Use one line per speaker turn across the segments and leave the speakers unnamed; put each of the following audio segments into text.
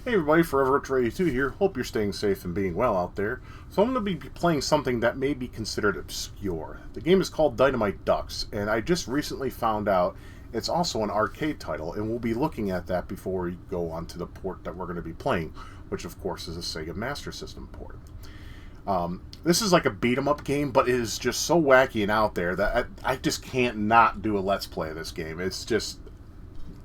Hey everybody, Forever82 here. Hope you're staying safe and being well out there. So I'm going to be playing something that may be considered obscure. The game is called Dynamite Dux, and I just recently found out it's also an arcade title, and we'll be looking at that before we go on to the port that we're going to be playing, which of course is a Sega Master System port. This is like a beat-em-up game, but it is just so wacky and out there that I just can't not do a Let's Play of this game. It's just...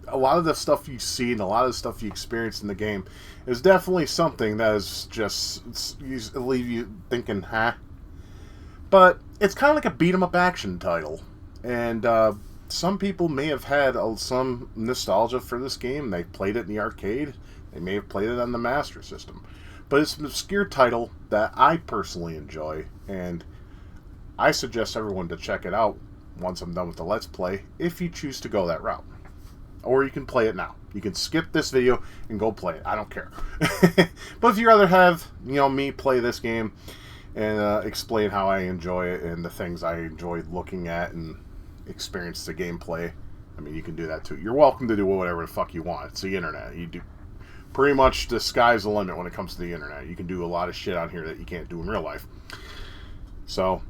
a lot of the stuff you see and a lot of the stuff you experience in the game is definitely something that is just leave you thinking, huh? But it's kind of like a beat-em-up action title, and some people may have had some nostalgia for this game. They played it in the arcade. They may have played it on the Master System. But it's an obscure title that I personally enjoy, and I suggest everyone to check it out once I'm done with the Let's Play, if you choose to go that route. Or you can play it now. You can skip this video and go play it. I don't care. But if you rather have, me play this game and explain how I enjoy it and the things I enjoy looking at and experience the gameplay, I mean, you can do that too. You're welcome to do whatever the fuck you want. It's the internet. You do pretty much the sky's the limit when it comes to the internet. You can do a lot of shit on here that you can't do in real life. So...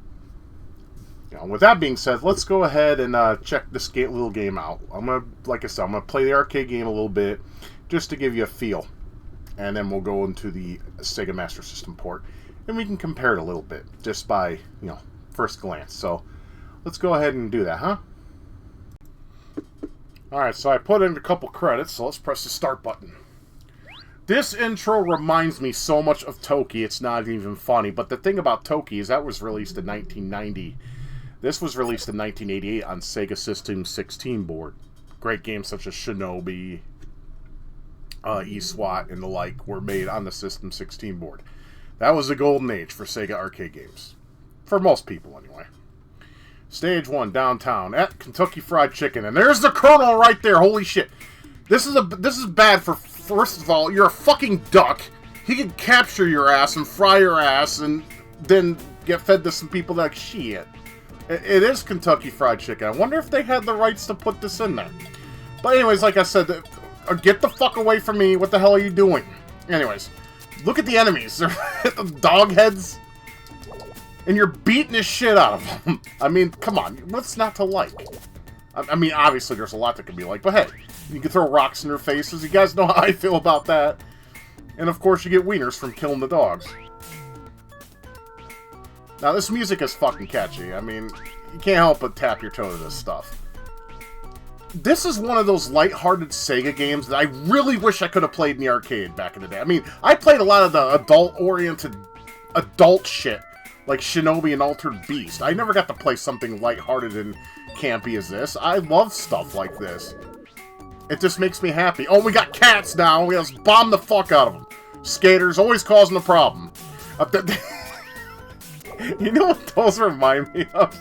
with that being said, let's go ahead and check this little game out. Like I said, I'm gonna play the arcade game a little bit, just to give you a feel, and then we'll go into the Sega Master System port, and we can compare it a little bit, just by first glance. So let's go ahead and do that, huh? All right, so I put in a couple credits, so let's press the start button. This intro reminds me so much of Toki, it's not even funny. But the thing about Toki is that was released in 1990. This was released in 1988 on Sega System 16 board. Great games such as Shinobi, E-SWAT, and the like were made on the System 16 board. That was the golden age for Sega arcade games. For most people, anyway. Stage 1, downtown, at Kentucky Fried Chicken. And there's the Colonel right there, holy shit. This is bad for, first of all, you're a fucking duck. He can capture your ass and fry your ass and then get fed to some people like shit. It is Kentucky Fried Chicken. I wonder if they had the rights to put this in there. But anyways, like I said, get the fuck away from me. What the hell are you doing? Anyways, look at the enemies. They're the dog heads. And you're beating the shit out of them. I mean, come on. What's not to like? I mean, obviously there's a lot that can be like. But hey, you can throw rocks in their faces. You guys know how I feel about that. And of course you get wieners from killing the dogs. Now, this music is fucking catchy. I mean, you can't help but tap your toe to this stuff. This is one of those lighthearted Sega games that I really wish I could have played in the arcade back in the day. I mean, I played a lot of the adult-oriented adult shit, like Shinobi and Altered Beast. I never got to play something lighthearted and campy as this. I love stuff like this. It just makes me happy. Oh, we got cats now. We just bomb the fuck out of them. Skaters, always causing a problem. You know what those remind me of?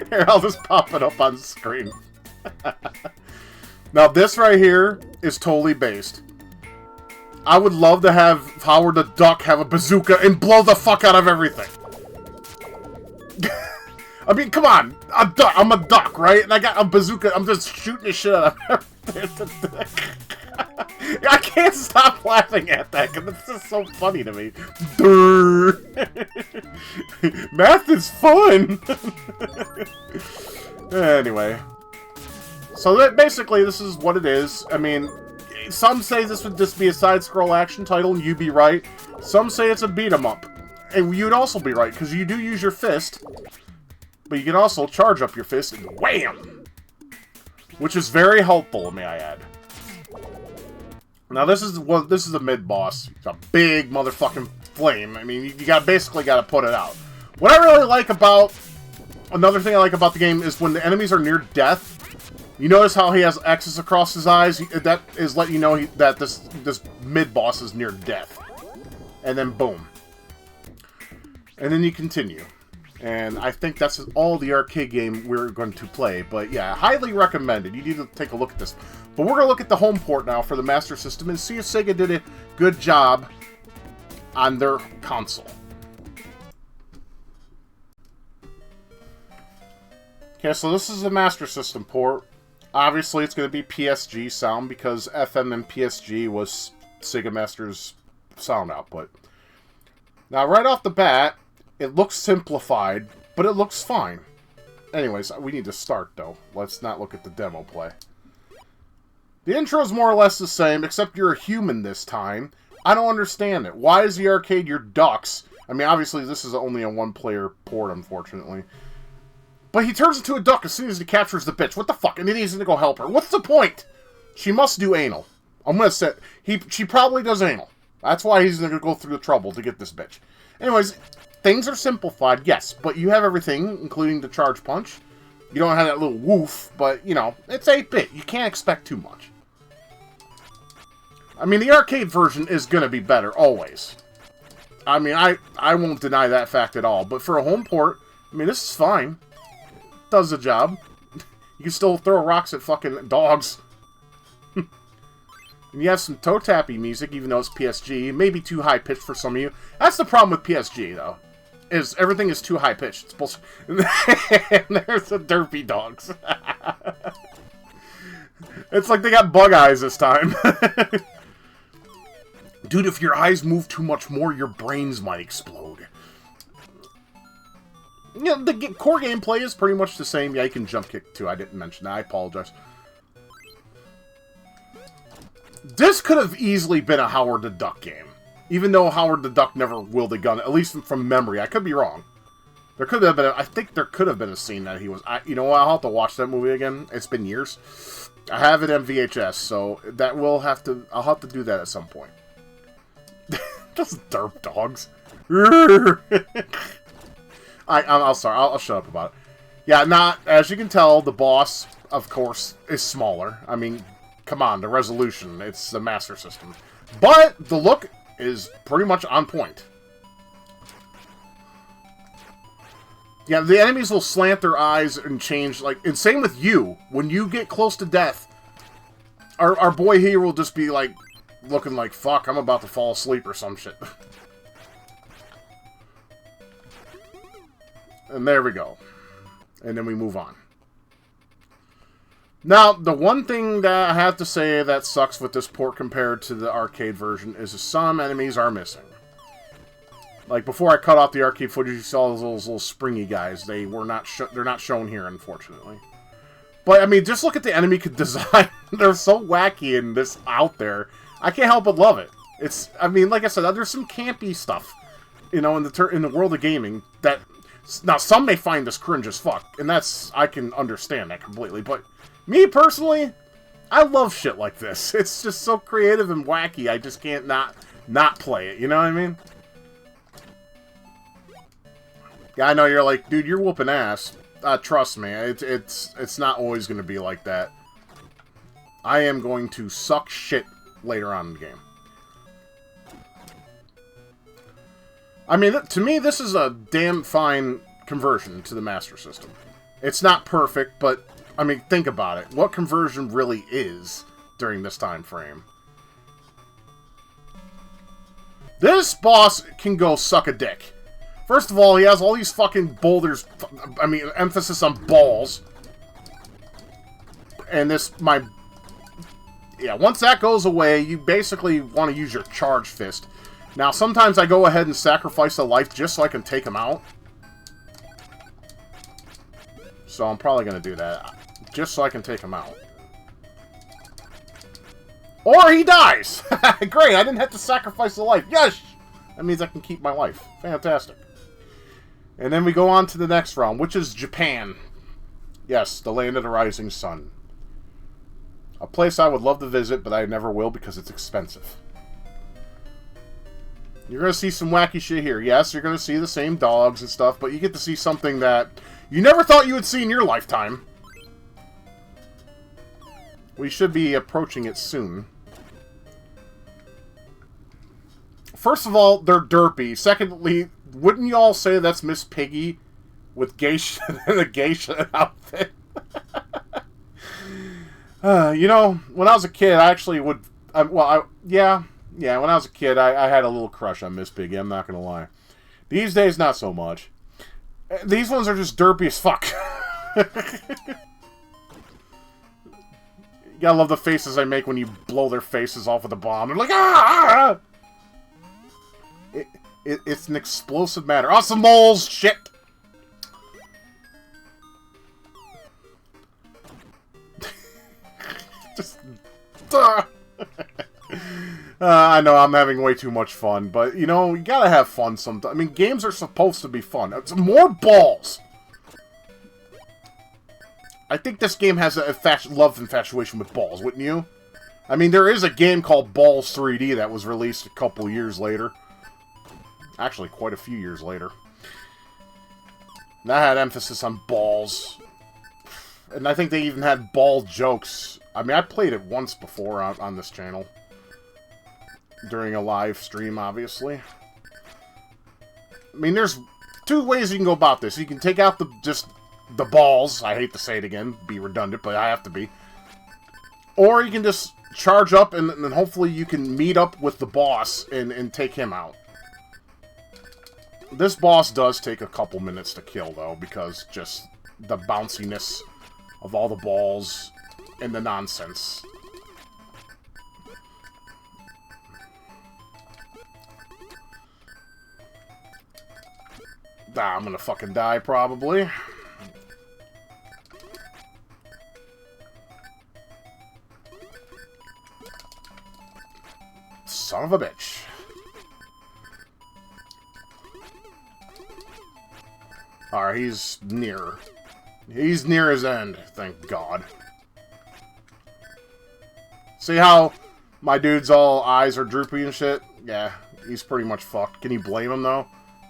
Here, I'll just pop it up on screen. Now, this right here is totally based. I would love to have Howard the Duck have a bazooka and blow the fuck out of everything. I mean, come on. I'm a duck, right? And I got a bazooka. I'm just shooting the shit out of everything. I can't stop laughing at that because it's just so funny to me. Math is fun. Anyway, so basically this is what it is. I mean, some say this would just be a side-scroll action title, and you'd be right. Some say it's a beat-em-up, and you'd also be right because you do use your fist, but you can also charge up your fist and wham, which is very helpful, may I add. Now this is a mid-boss. It's a big motherfucking flame. I mean, you basically got to put it out. What I really like about... Another thing I like about the game is when the enemies are near death, you notice how he has X's across his eyes? That is letting you know that this mid-boss is near death. And then boom. And then you continue. And I think that's all the arcade game we're going to play. But yeah, highly recommended. You need to take a look at this. But we're going to look at the home port now for the Master System and see if Sega did a good job on their console. Okay, so this is the Master System port. Obviously, it's going to be PSG sound because FM and PSG was Sega Master's sound output. Now, right off the bat, it looks simplified, but it looks fine. Anyways, we need to start, though. Let's not look at the demo play. The intro is more or less the same, except you're a human this time. I don't understand it. Why is the arcade your ducks? I mean, obviously, this is only a one-player port, unfortunately. But he turns into a duck as soon as he captures the bitch. What the fuck? And then he's gonna go help her. What's the point? She must do anal. I'm gonna say... She probably does anal. That's why he's gonna go through the trouble to get this bitch. Anyways, things are simplified, yes. But you have everything, including the charge punch. You don't have that little woof, but, you know, it's 8-bit. You can't expect too much. I mean, the arcade version is gonna be better, always. I mean, I won't deny that fact at all. But for a home port, I mean, this is fine. Does the job. You can still throw rocks at fucking dogs. And you have some toe-tappy music, even though it's PSG. It may be too high-pitched for some of you. That's the problem with PSG, though. Is everything is too high-pitched. It's bullshit. And there's the derpy dogs. It's like they got bug eyes this time. Dude, if your eyes move too much more, your brains might explode. You know, the core gameplay is pretty much the same. Yeah, you can jump kick, too. I didn't mention that. I apologize. This could have easily been a Howard the Duck game. Even though Howard the Duck never wielded a gun, at least from memory. I could be wrong. There could have been I think there could have been a scene that he was... you know what? I'll have to watch that movie again. It's been years. I have it on VHS, so that will have to... I'll have to do that at some point. Just derp dogs. I'm sorry. I'll shut up about it. Yeah, as you can tell, the boss, of course, is smaller. I mean... Come on, the resolution. It's the Master System. But the look is pretty much on point. Yeah, the enemies will slant their eyes and change, like... And same with you. When you get close to death, our boy here will just be, like, looking like, fuck, I'm about to fall asleep or some shit. And there we go. And then we move on. Now, the one thing that I have to say that sucks with this port compared to the arcade version is that some enemies are missing. Like, before I cut off the arcade footage, you saw those little springy guys. They're not shown here, unfortunately. But, I mean, just look at the enemy design. They're so wacky and this out there. I can't help but love it. It's, I mean, like I said, there's some campy stuff, you know, in the world of gaming that... Now, some may find this cringe as fuck, and I can understand that completely, but... Me, personally, I love shit like this. It's just so creative and wacky, I just can't not play it, you know what I mean? Yeah, I know you're like, dude, you're whooping ass. Trust me, it's not always going to be like that. I am going to suck shit later on in the game. I mean, to me, this is a damn fine conversion to the Master System. It's not perfect, but... I mean, think about it. What conversion really is during this time frame? This boss can go suck a dick. First of all, he has all these fucking boulders. I mean, emphasis on balls. And yeah, once that goes away, you basically want to use your charge fist. Now, sometimes I go ahead and sacrifice a life just so I can take him out. So I'm probably going to do that. Just so I can take him out. Or he dies! Great, I didn't have to sacrifice a life. Yes! That means I can keep my life. Fantastic. And then we go on to the next round, which is Japan. Yes, the land of the rising sun. A place I would love to visit, but I never will because it's expensive. You're going to see some wacky shit here. Yes, you're going to see the same dogs and stuff, but you get to see something that you never thought you would see in your lifetime. We should be approaching it soon. First of all, they're derpy. Secondly, wouldn't you all say that's Miss Piggy with geisha and a geisha outfit? You know, when I was a kid, I actually would... yeah, when I was a kid, I had a little crush on Miss Piggy, I'm not going to lie. These days, not so much. These ones are just derpy as fuck. Gotta love the faces I make when you blow their faces off with a bomb. They're like, ah! It's an explosive matter. Awesome moles! Shit! Just... I know I'm having way too much fun, but, you know, you gotta have fun sometimes. I mean, games are supposed to be fun. It's more balls! I think this game has a love infatuation with balls, wouldn't you? I mean, there is a game called Balls 3D that was released a couple years later. Actually, quite a few years later. That had emphasis on balls. And I think they even had ball jokes. I mean, I played it once before on this channel. During a live stream, obviously. I mean, there's two ways you can go about this. You can take out the balls. I hate to say it again, be redundant, but I have to be. Or you can just charge up and then hopefully you can meet up with the boss and take him out. This boss does take a couple minutes to kill, though, because just the bounciness of all the balls and the nonsense. Ah, I'm gonna fucking die, probably. Son of a bitch. Alright, he's near. He's near his end, thank God. See how my dude's all eyes are droopy and shit? Yeah, he's pretty much fucked. Can you blame him, though?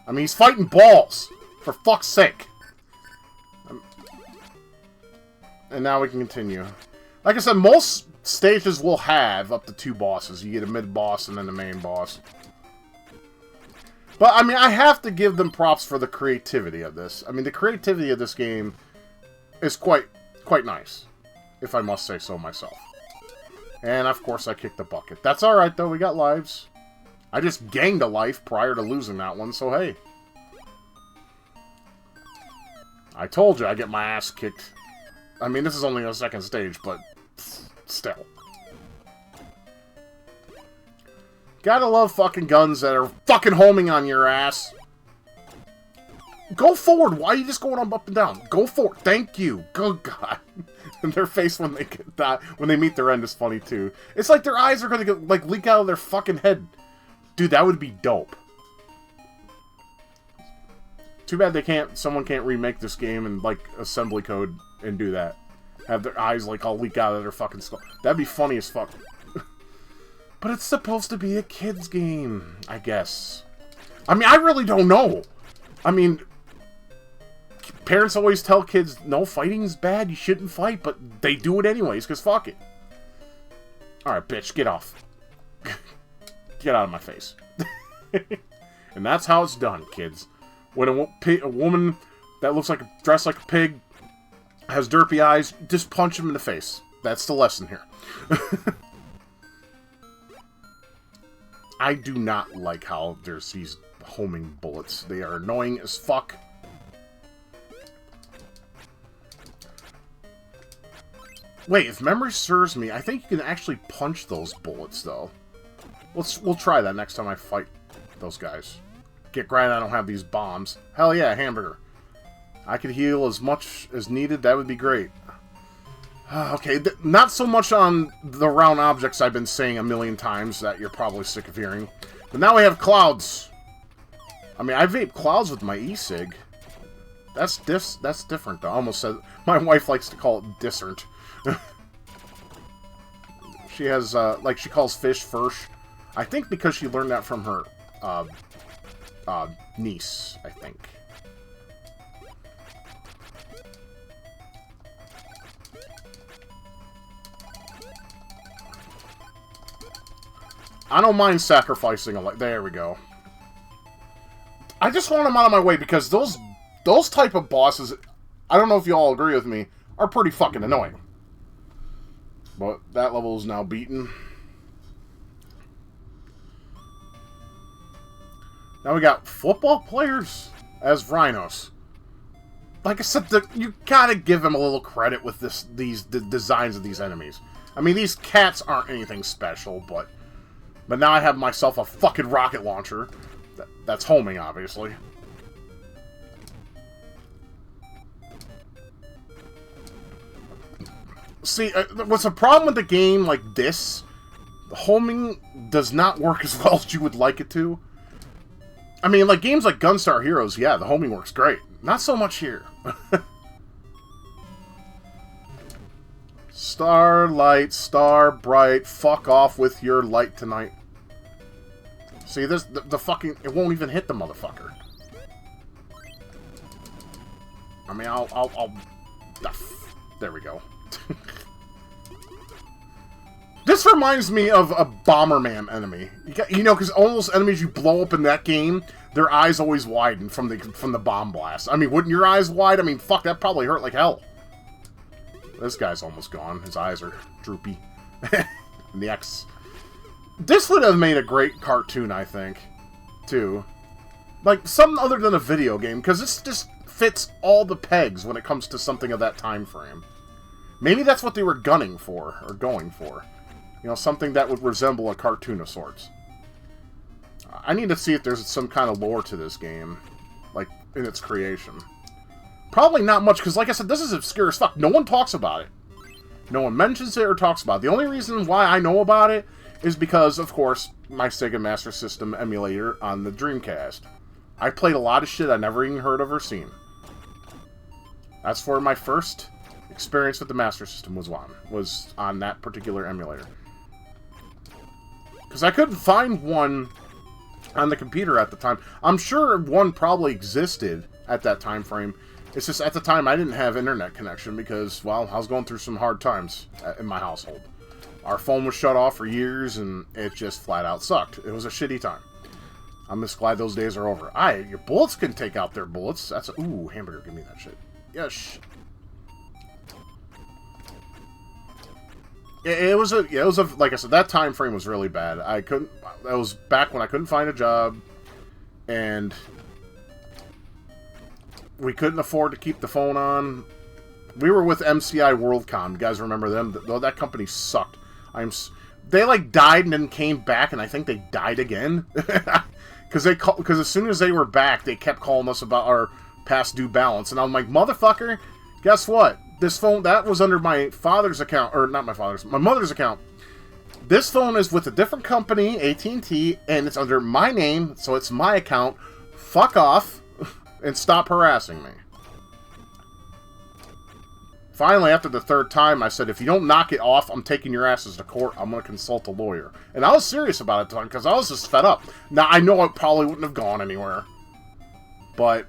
I mean, he's fighting balls! For fuck's sake! And now we can continue. Like I said, most stages will have up to 2 bosses. You get a mid-boss and then the main boss. But, I mean, I have to give them props for the creativity of this. I mean, the creativity of this game is quite nice. If I must say so myself. And, of course, I kicked the bucket. That's alright, though. We got lives. I just gained a life prior to losing that one, so hey. I told you I get my ass kicked. I mean, this is only the second stage, but still. Gotta love fucking guns that are fucking homing on your ass. Go forward. Why are you just going up and down? Go forward. Thank you. Good God. And their face when they get that, when they meet their end is funny too. It's like their eyes are gonna get, like, leak out of their fucking head. Dude, that would be dope. Too bad someone can't remake this game in, like, assembly code and do that. Have their eyes, like, all leak out of their fucking skull. That'd be funny as fuck. But it's supposed to be a kid's game, I guess. I mean, I really don't know. I mean, parents always tell kids, no, fighting's bad, you shouldn't fight, but they do it anyways, because fuck it. Alright, bitch, get off. Get out of my face. And that's how it's done, kids. When a woman that looks like dressed like a pig has derpy eyes, just punch him in the face. That's the lesson here. I do not like how there's these homing bullets. They are annoying as fuck. Wait, if memory serves me, I think you can actually punch those bullets, though. We'll try that next time I fight those guys. Get granted I don't have these bombs. Hell yeah, hamburger. I could heal as much as needed. That would be great. Okay, not so much on the round objects I've been saying a million times that you're probably sick of hearing. But now we have clouds. I mean, I vape clouds with my e-cig. That's different, though. I almost said... My wife likes to call it discerned. She has, like, she calls fish Fersh. I think because she learned that from her, niece, I think. I don't mind sacrificing a life. There we go. I just want them out of my way because those type of bosses, I don't know if you all agree with me, are pretty fucking annoying. But that level is now beaten. Now we got football players as rhinos. Like I said, you gotta give them a little credit with the designs of these enemies. I mean, these cats aren't anything special, but now I have myself a fucking rocket launcher. That's homing, obviously. See, what's a problem with a game like this? The homing does not work as well as you would like it to. I mean, like games like Gunstar Heroes, yeah, the homing works great. Not so much here. Starlight, star bright, fuck off with your light tonight. See, this the fucking... It won't even hit the motherfucker. I mean, I'll there we go. This reminds me of a Bomberman enemy. You know, because almost enemies you blow up in that game, their eyes always widen from the bomb blast. I mean, wouldn't your eyes wide? I mean, fuck, that probably hurt like hell. This guy's almost gone. His eyes are droopy. And the X. This would have made a great cartoon, I think, too. Like, something other than a video game, because this just fits all the pegs when it comes to something of that time frame. Maybe that's what they were gunning for, or going for. You know, something that would resemble a cartoon of sorts. I need to see if there's some kind of lore to this game, like, in its creation. Probably not much, because like I said, this is obscure as fuck. No one talks about it. No one mentions it or talks about it. The only reason why I know about it is because, of course, my Sega Master System emulator on the Dreamcast. I played a lot of shit I never even heard of or seen. That's for my first experience with the Master System was on that particular emulator. Because I couldn't find one on the computer at the time. I'm sure one probably existed at that time frame. It's just at the time I didn't have internet connection because, well, I was going through some hard times in my household. Our phone was shut off for years and it just flat out sucked. It was a shitty time. I'm just glad those days are over. Your bullets can take out their bullets. That's a... Ooh, hamburger, give me that shit. Yes. It was a, like I said, that time frame was really bad. That was back when I couldn't find a job, and we couldn't afford to keep the phone on. We were with MCI WorldCom. You guys remember them? That company sucked. They like died and then came back, and I think they died again. Because as soon as they were back, they kept calling us about our past due balance, and I'm like, motherfucker, guess what? This phone, that was under my father's account, or not my father's, my mother's account. This phone is with a different company, AT&T, and it's under my name, so it's my account. Fuck off, and stop harassing me. Finally, after the third time, I said, if you don't knock it off, I'm taking your asses to court. I'm going to consult a lawyer. And I was serious about it, because I was just fed up. Now, I know it probably wouldn't have gone anywhere. But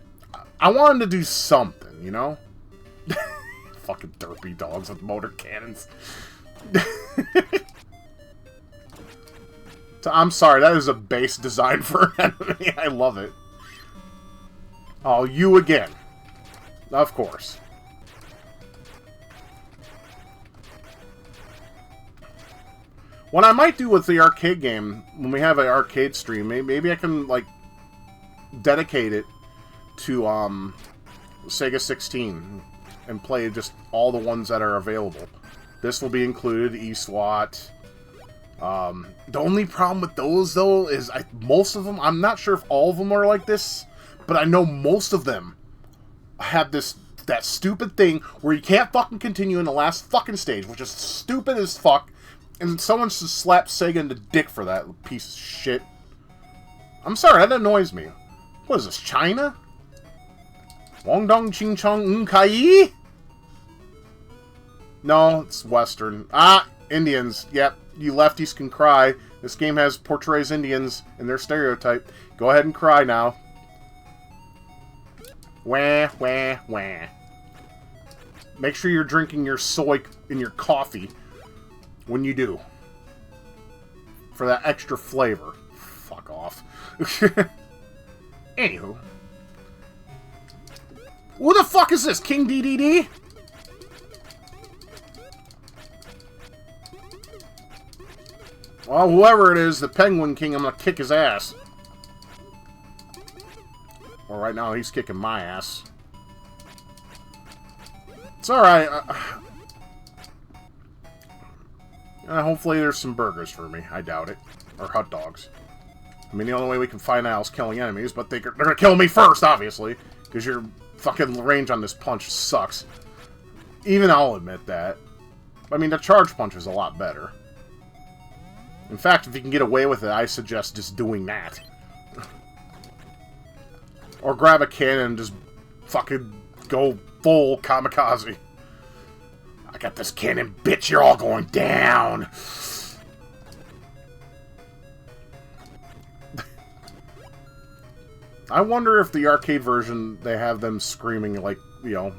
I wanted to do something, you know? Fucking derpy dogs with motor cannons. I'm sorry, that is a base design for an enemy. I love it. Oh, you again. Of course. What I might do with the arcade game, when we have an arcade stream, maybe I can, like, dedicate it to, Sega 16 and play just all the ones that are available. This will be included, eSWAT. The only problem with those, though, is most of them, I'm not sure if all of them are like this, but I know most of them have that stupid thing where you can't fucking continue in the last fucking stage, which is stupid as fuck, and someone should slap Sega in the dick for that piece of shit. I'm sorry, that annoys me. What is this, China? Wong Dong Ching Chong Un Kai? No, it's Western. Ah, Indians. Yep, you lefties can cry. This game portrays Indians in their stereotype. Go ahead and cry now. Wah, wah, wah. Make sure you're drinking your soy in your coffee when you do. For that extra flavor. Fuck off. Anywho. Who the fuck is this? King DDD? Well, whoever it is, the Penguin King, I'm gonna kick his ass. Well, right now, he's kicking my ass. It's alright. Hopefully there's some burgers for me. I doubt it. Or hot dogs. I mean, the only way we can find out is killing enemies, but they're gonna kill me first, obviously. Because your fucking range on this punch sucks. Even I'll admit that. I mean, the charge punch is a lot better. In fact, if you can get away with it, I suggest just doing that. Or grab a cannon and just fucking go full kamikaze. I got this cannon, bitch, you're all going down! I wonder if the arcade version, they have them screaming like, you know,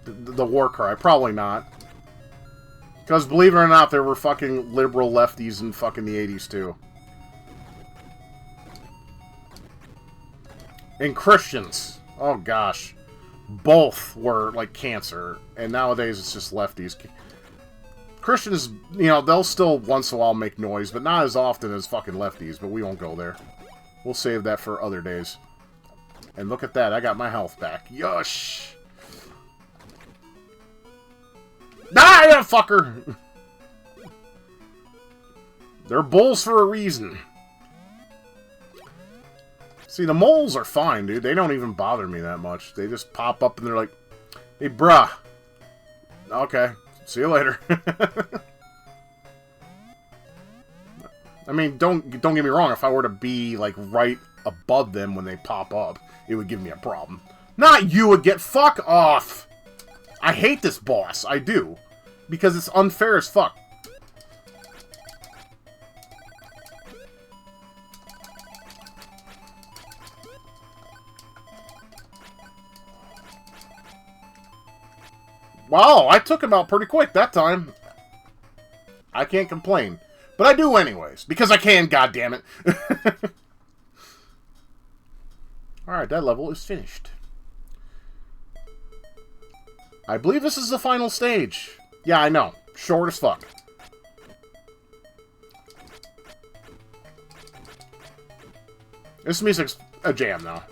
the war cry. Probably not. Because believe it or not, there were fucking liberal lefties in fucking the 80s too. And Christians. Oh gosh. Both were like cancer. And nowadays it's just lefties. Christians, you know, they'll still once in a while make noise, but not as often as fucking lefties. But we won't go there. We'll save that for other days. And look at that, I got my health back. Yush! Die, you fucker! They're bulls for a reason. See, the moles are fine, dude. They don't even bother me that much. They just pop up and they're like, hey, bruh. Okay, see you later. I mean, don't get me wrong. If I were to be, like, right above them when they pop up, it would give me a problem. Not you would get... Fuck off! I hate this boss. I do. Because it's unfair as fuck. Wow, I took him out pretty quick that time. I can't complain. But I do anyways. Because I can, goddammit. Alright, that level is finished. I believe this is the final stage. Yeah, I know. Short as fuck. This music's a jam, though.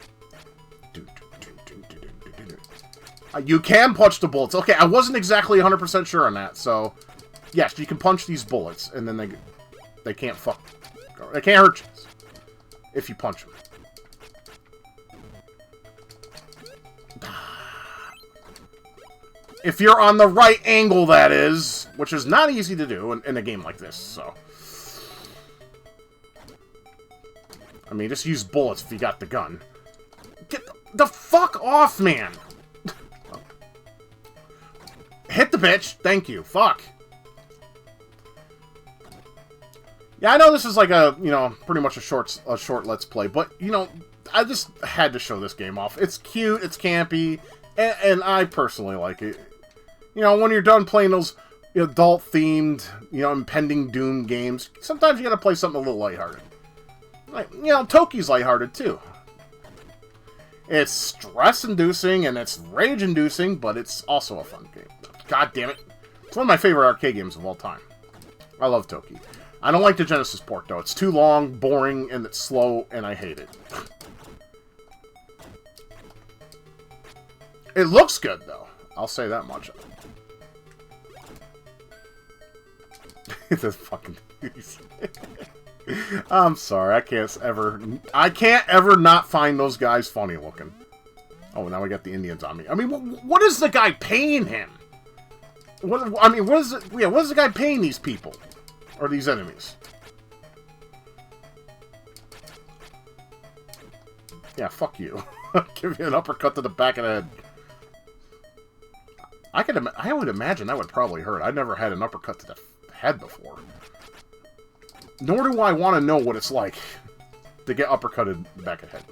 You can punch the bullets. Okay, I wasn't exactly 100% sure on that, so... Yes, you can punch these bullets, and then they can't fuck... They can't hurt you if you punch them. If you're on the right angle, that is. Which is not easy to do in a game like this, so... I mean, just use bullets if you got the gun. Get the fuck off, man! Hit the bitch! Thank you. Fuck. Yeah, I know this is like a, you know, pretty much a short Let's Play, but, you know, I just had to show this game off. It's cute, it's campy, and I personally like it. You know, when you're done playing those adult-themed, you know, impending doom games, sometimes you gotta play something a little lighthearted. Like, you know, Toki's lighthearted, too. It's stress-inducing, and it's rage-inducing, but it's also a fun game. God damn it. It's one of my favorite arcade games of all time. I love Toki. I don't like the Genesis port, though. It's too long, boring, and it's slow, and I hate it. It looks good, though. I'll say that much. The fucking... I'm sorry, I can't ever not find those guys funny looking. Oh, now we got the Indians on me. I mean, what is the guy paying him? What is the guy paying these people? Or these enemies? Yeah, fuck you. Give you an uppercut to the back of the head. I would imagine that would probably hurt. I've never had an uppercut to the head before. Nor do I want to know what it's like to get uppercutted in the back of the head.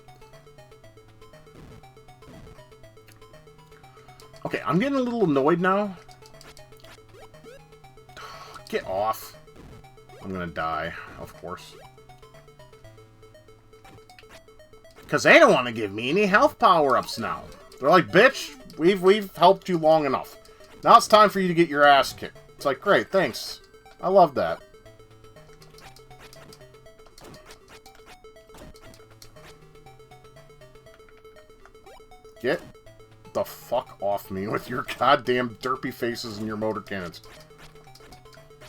Okay, I'm getting a little annoyed now. Get off. I'm gonna die, of course. Because they don't want to give me any health power-ups now. They're like, bitch, we've helped you long enough. Now it's time for you to get your ass kicked. It's like, great, thanks. I love that. Get the fuck off me with your goddamn derpy faces and your motor cannons.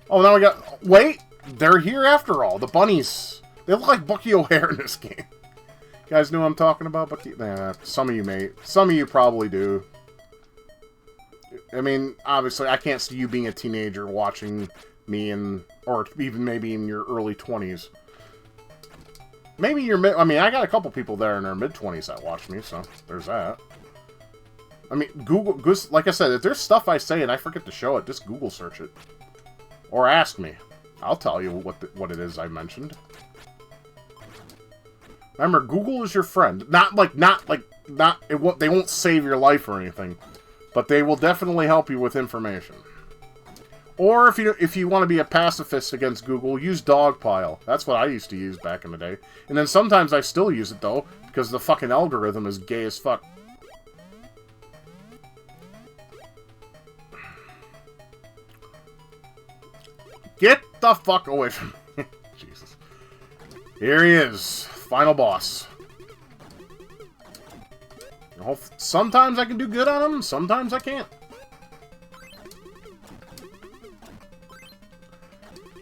Oh, now we got... Wait! They're here after all. The bunnies. They look like Bucky O'Hare in this game. You guys know what I'm talking about? Bucky? Nah, some of you may. Some of you probably do. I mean, obviously, I can't see you being a teenager watching me in... Or even maybe in your early 20s. Maybe your mid... I mean, I got a couple people there in their mid-20s that watch me, so there's that. I mean, Google... Like I said, if there's stuff I say and I forget to show it, just Google search it. Or ask me. I'll tell you what it is I mentioned. Remember, Google is your friend. They won't save your life or anything. But they will definitely help you with information. Or if you want to be a pacifist against Google, use Dogpile. That's what I used to use back in the day. And then sometimes I still use it, though, because the fucking algorithm is gay as fuck. Get the fuck away from me. Jesus. Here he is. Final boss. Sometimes I can do good on him, sometimes I can't.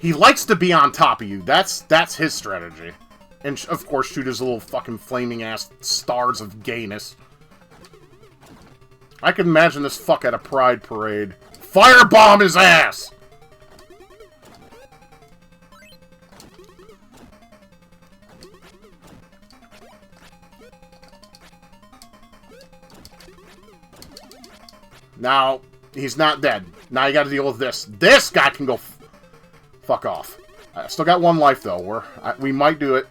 He likes to be on top of you. That's his strategy. And, of course, shoot his little fucking flaming-ass stars of gayness. I can imagine this fuck at a pride parade. Firebomb his ass! Now, he's not dead. Now you gotta deal with this. This guy can go fuck off. I still got one life, though. We might do it.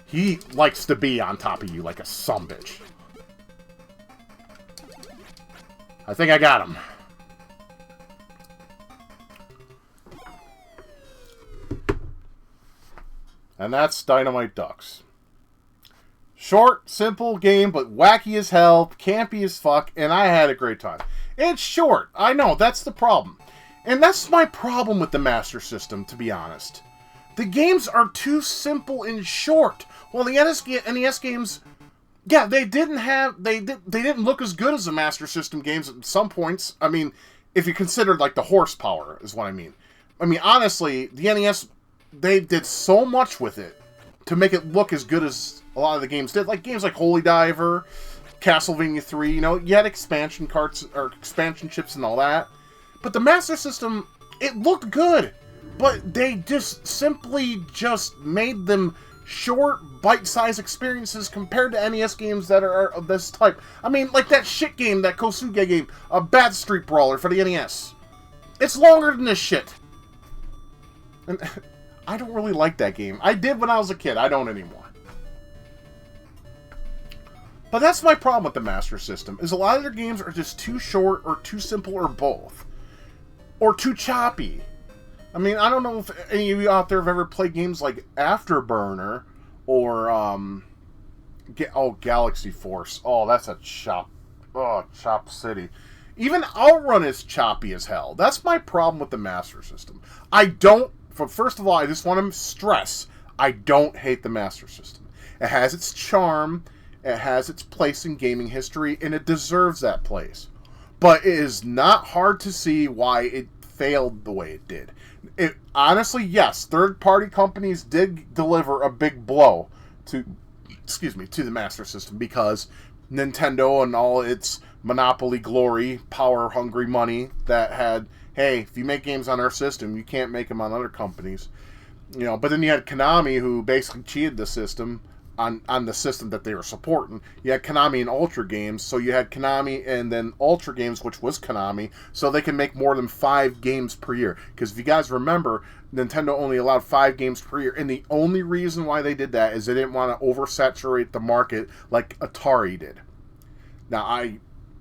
He likes to be on top of you like a sumbitch. I think I got him. And that's Dynamite Dux. Short, simple game, but wacky as hell, campy as fuck, and I had a great time. It's short. I know, that's the problem. And that's my problem with the Master System, to be honest. The games are too simple and short. Well, the NES games, yeah, they didn't look as good as the Master System games at some points. I mean, if you consider, like, the horsepower, is what I mean. I mean, honestly, the NES, they did so much with it to make it look as good as a lot of the games did. Like, games like Holy Diver, Castlevania 3, you know, you had expansion carts, or expansion chips and all that. But the Master System, it looked good. But they just simply just made them short, bite-sized experiences compared to NES games that are of this type. I mean, like that shit game, that Kosuge game, a Bad Street Brawler for the NES. It's longer than this shit. And I don't really like that game. I did when I was a kid. I don't anymore. But that's my problem with the Master System, is a lot of their games are just too short, or too simple, or both. Or too choppy. I mean, I don't know if any of you out there have ever played games like Afterburner, or, Galaxy Force. Oh, that's a chop city. Even Outrun is choppy as hell. That's my problem with the Master System. First of all, I just want to stress, I don't hate the Master System. It has its charm, it has its place in gaming history, and it deserves that place. But it is not hard to see why it failed the way it did. Honestly, yes, third-party companies did deliver a big blow to the Master System, because Nintendo and all its monopoly glory, power-hungry money that had, hey, if you make games on our system, you can't make them on other companies. You know, but then you had Konami, who basically cheated the system on the system that they were supporting. You had Konami and Ultra Games, so you had Konami and then Ultra Games, which was Konami, so they can make more than 5 games per year. Because if you guys remember, Nintendo only allowed 5 games per year, and the only reason why they did that is they didn't want to oversaturate the market like Atari did. Now,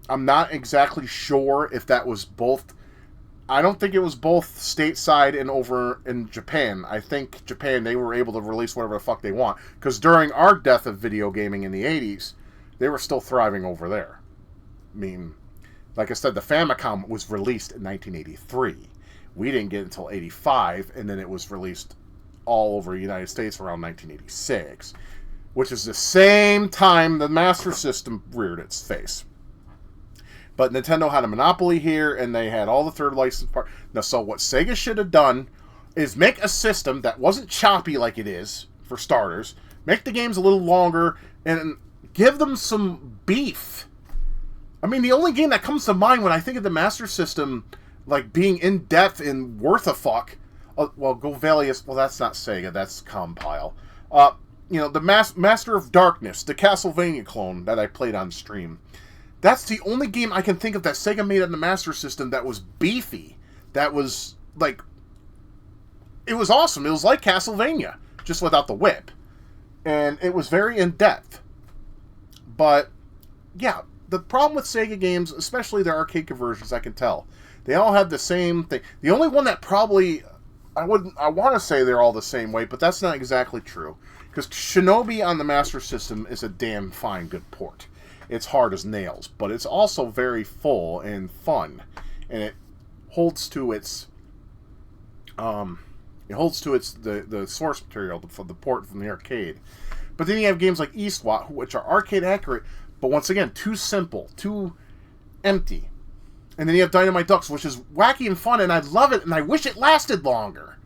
I'm not exactly sure if that was both. I don't think it was both stateside and over in Japan. I think Japan, they were able to release whatever the fuck they want. Because during our death of video gaming in the 80s, they were still thriving over there. I mean, like I said, the Famicom was released in 1983. We didn't get it until 85, and then it was released all over the United States around 1986. Which is the same time the Master System reared its face. But Nintendo had a monopoly here, and they had all the third license part. Now, so what Sega should have done is make a system that wasn't choppy like it is, for starters. Make the games a little longer, and give them some beef. I mean, the only game that comes to mind when I think of the Master System, like, being in-depth and worth a fuck... well, Govelius... Well, that's not Sega, that's Compile. You know, the Master of Darkness, the Castlevania clone that I played on stream. That's the only game I can think of that Sega made on the Master System that was beefy. That was, like... It was awesome. It was like Castlevania, just without the whip. And it was very in-depth. But, yeah, the problem with Sega games, especially their arcade conversions, I can tell. They all have the same thing. The only one that probably... I want to say they're all the same way, but that's not exactly true. Because Shinobi on the Master System is a damn fine good port. It's hard as nails, but it's also very full and fun. And it holds to its... the source material for the port from the arcade. But then you have games like Eastwat, which are arcade accurate, but once again, too simple, too empty. And then you have Dynamite Dux, which is wacky and fun, and I love it, and I wish it lasted longer.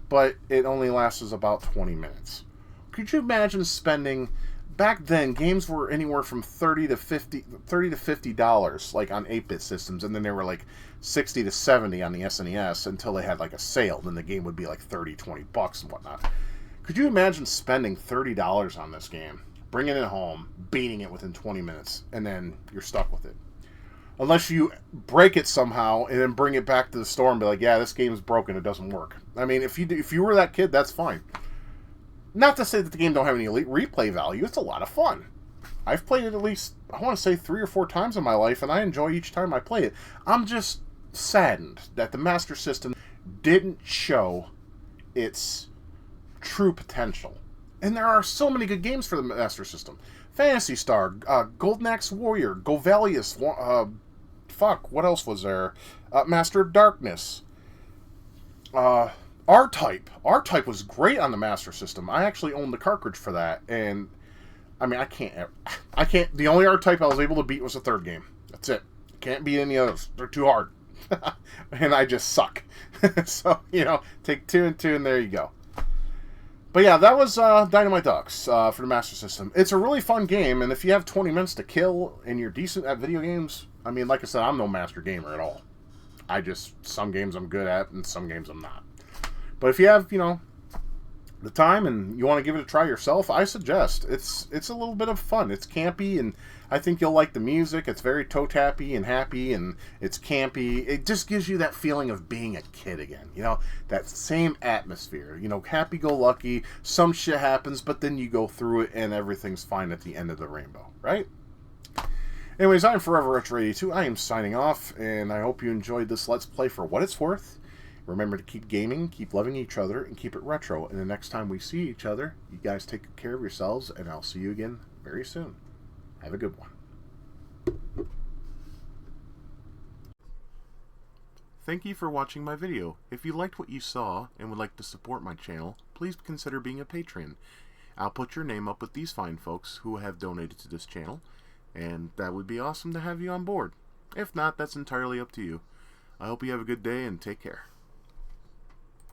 But it only lasts about 20 minutes. Could you imagine spending... Back then, games were anywhere from $30 to $50, like on 8-bit systems, and then they were like 60 to 70 on the SNES until they had like a sale. Then the game would be like 30, 20 bucks and whatnot. Could you imagine spending $30 on this game, bringing it home, beating it within 20 minutes, and then you're stuck with it? Unless you break it somehow and then bring it back to the store and be like, yeah, this game's broken, it doesn't work. I mean, if you were that kid, that's fine. Not to say that the game don't have any elite replay value. It's a lot of fun. I've played it at least, I want to say 3 or 4 times in my life, and I enjoy each time I play it. I'm just saddened that the Master System didn't show its true potential. And there are so many good games for the Master System. Phantasy Star, Golden Axe Warrior, Govelius, what else was there? Master of Darkness. R-Type. R-Type was great on the Master System. I actually owned the cartridge for that, and I mean, I can't, the only R-Type I was able to beat was the third game. That's it. Can't beat any others. They're too hard. And I just suck. So, you know, take 2 and 2, and there you go. But yeah, that was Dynamite Dux for the Master System. It's a really fun game, and if you have 20 minutes to kill and you're decent at video games, I mean, like I said, I'm no master gamer at all. Some games I'm good at, and some games I'm not. But if you have, you know, the time and you want to give it a try yourself, I suggest. It's a little bit of fun. It's campy, and I think you'll like the music. It's very toe-tappy and happy, and it's campy. It just gives you that feeling of being a kid again, you know? That same atmosphere. You know, happy-go-lucky, some shit happens, but then you go through it, and everything's fine at the end of the rainbow, right? Anyways, I'm Forever Retro 82. I am signing off, and I hope you enjoyed this Let's Play for what it's worth. Remember to keep gaming, keep loving each other, and keep it retro. And the next time we see each other, you guys take good care of yourselves, and I'll see you again very soon. Have a good one. Thank you for watching my video. If you liked what you saw and would like to support my channel, please consider being a patron. I'll put your name up with these fine folks who have donated to this channel, and that would be awesome to have you on board. If not, that's entirely up to you. I hope you have a good day and take care.